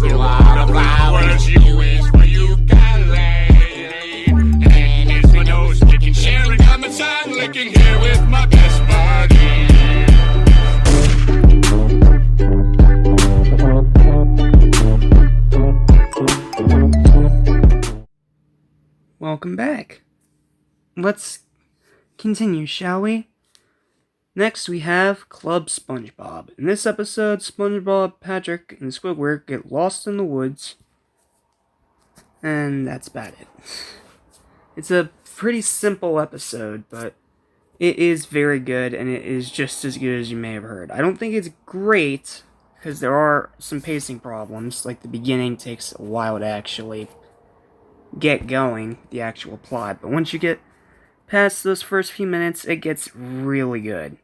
a lot of flowers. You wish for you got laid. And it's my nose sticking, sharing, coming, side licking here with my best buddy. Welcome back. Let's continue, shall we? Next, we have Club SpongeBob. In this episode, SpongeBob, Patrick, and Squidward get lost in the woods. And that's about it. It's a pretty simple episode, but it is very good, and it is just as good as you may have heard. I don't think it's great, because there are some pacing problems. Like, the beginning takes a while to actually get going, the actual plot. But once you get past those first few minutes, it gets really good.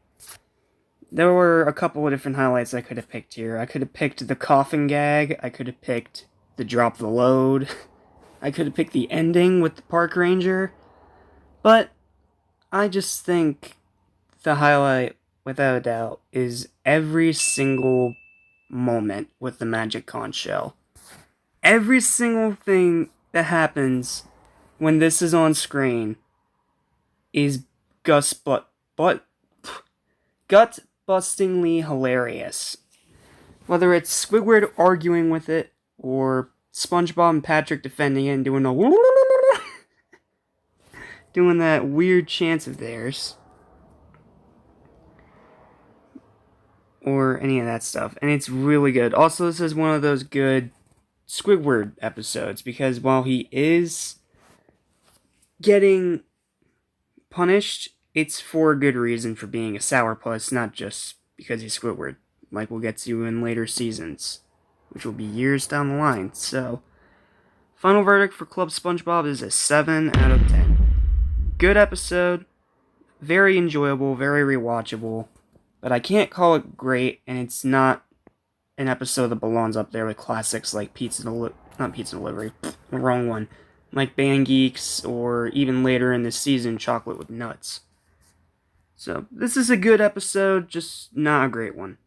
There were a couple of different highlights I could have picked here. I could have picked the coffin gag. I could have picked the drop the load. I could have picked the ending with the park ranger. But I just think the highlight, without a doubt, is every single moment with the Magic Conch shell. Every single thing that happens when this is on screen is gut-bustingly hilarious. Whether it's Squidward arguing with it, or SpongeBob and Patrick defending it and doing doing that weird chant of theirs, or any of that stuff. And it's really good. Also, this is one of those good Squidward episodes, because while he is getting punished, it's for a good reason, for being a sourpuss, not just because he's Squidward, like we'll get to in later seasons, which will be years down the line. So, final verdict for Club SpongeBob is a 7 out of 10. Good episode, very enjoyable, very rewatchable, but I can't call it great, and it's not an episode that belongs up there with classics like not Pizza Delivery, the wrong one, like Band Geeks, or even later in this season, Chocolate with Nuts. So, this is a good episode, just not a great one.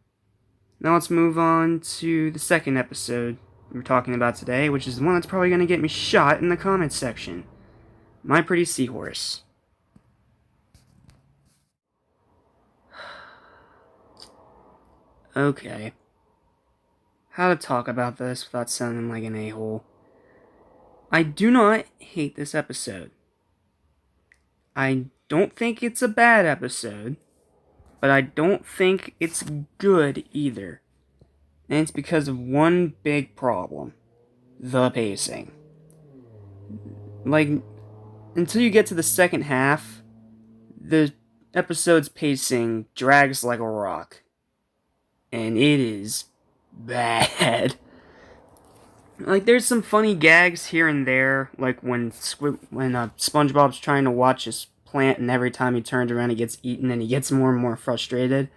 Now let's move on to the second episode we're talking about today, which is the one that's probably going to get me shot in the comments section. My Pretty Seahorse. Okay. How to talk about this without sounding like an a-hole. I do not hate this episode. I don't think it's a bad episode, but I don't think it's good either. And it's because of one big problem. The pacing. Like, until you get to the second half, the episode's pacing drags like a rock. And it is bad. Like, there's some funny gags here and there, like when SpongeBob's trying to watch his plant, and every time he turns around he gets eaten, and he gets more and more frustrated.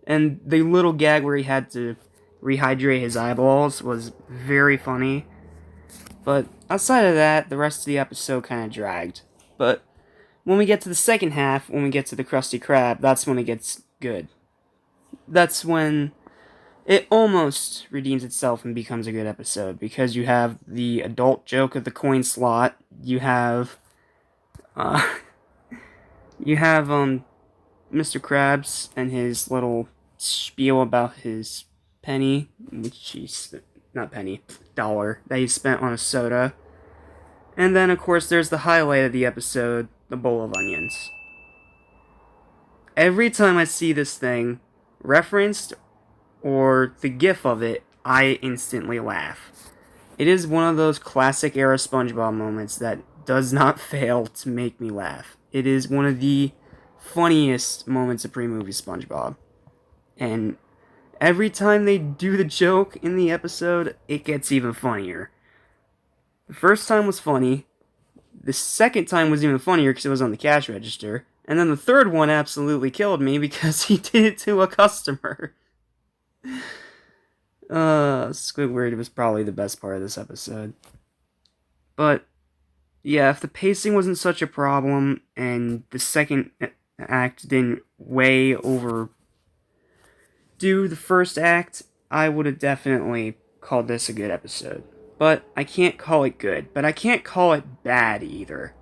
And the little gag where he had to rehydrate his eyeballs was very funny. But outside of that, the rest of the episode kind of dragged. But when we get to the second half, when we get to the Krusty Krab, that's when it gets good. That's when it almost redeems itself and becomes a good episode, because you have the adult joke of the coin slot, you have Mr. Krabs and his little spiel about his dollar that he spent on a soda. And then, of course, there's the highlight of the episode, the bowl of onions. Every time I see this thing referenced, or the gif of it, I instantly laugh. It is one of those classic era SpongeBob moments that does not fail to make me laugh. It is one of the funniest moments of pre-movie SpongeBob. And every time they do the joke in the episode, it gets even funnier. The first time was funny. The second time was even funnier because it was on the cash register. And then the third one absolutely killed me because he did it to a customer. Squidward was probably the best part of this episode. But, yeah, if the pacing wasn't such a problem, and the second act didn't way overdo the first act, I would have definitely call this a good episode. But I can't call it good. But I can't call it bad either.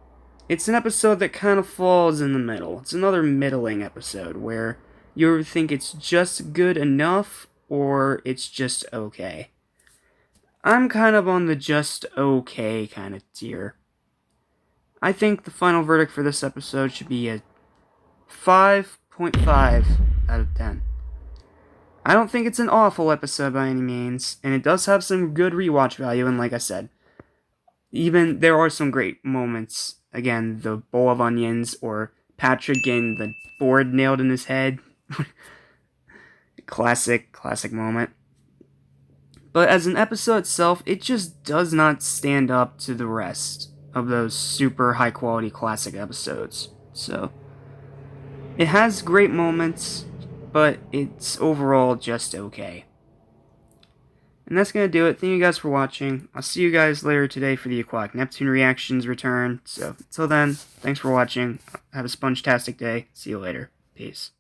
It's an episode that kind of falls in the middle. It's another middling episode where you think it's just good enough or it's just okay. I'm kind of on the just okay kind of tier. I think the final verdict for this episode should be a 5.5 out of 10. I don't think it's an awful episode by any means, and it does have some good rewatch value, and like I said, even there are some great moments. Again, the bowl of onions, or Patrick getting the board nailed in his head. classic moment. But as an episode itself, it just does not stand up to the rest of those super high quality classic episodes. So, it has great moments, but it's overall just okay. And that's going to do it. Thank you guys for watching. I'll see you guys later today for the Aquatic Neptune reactions return. So, until then, thanks for watching. Have a sponge-tastic day. See you later. Peace.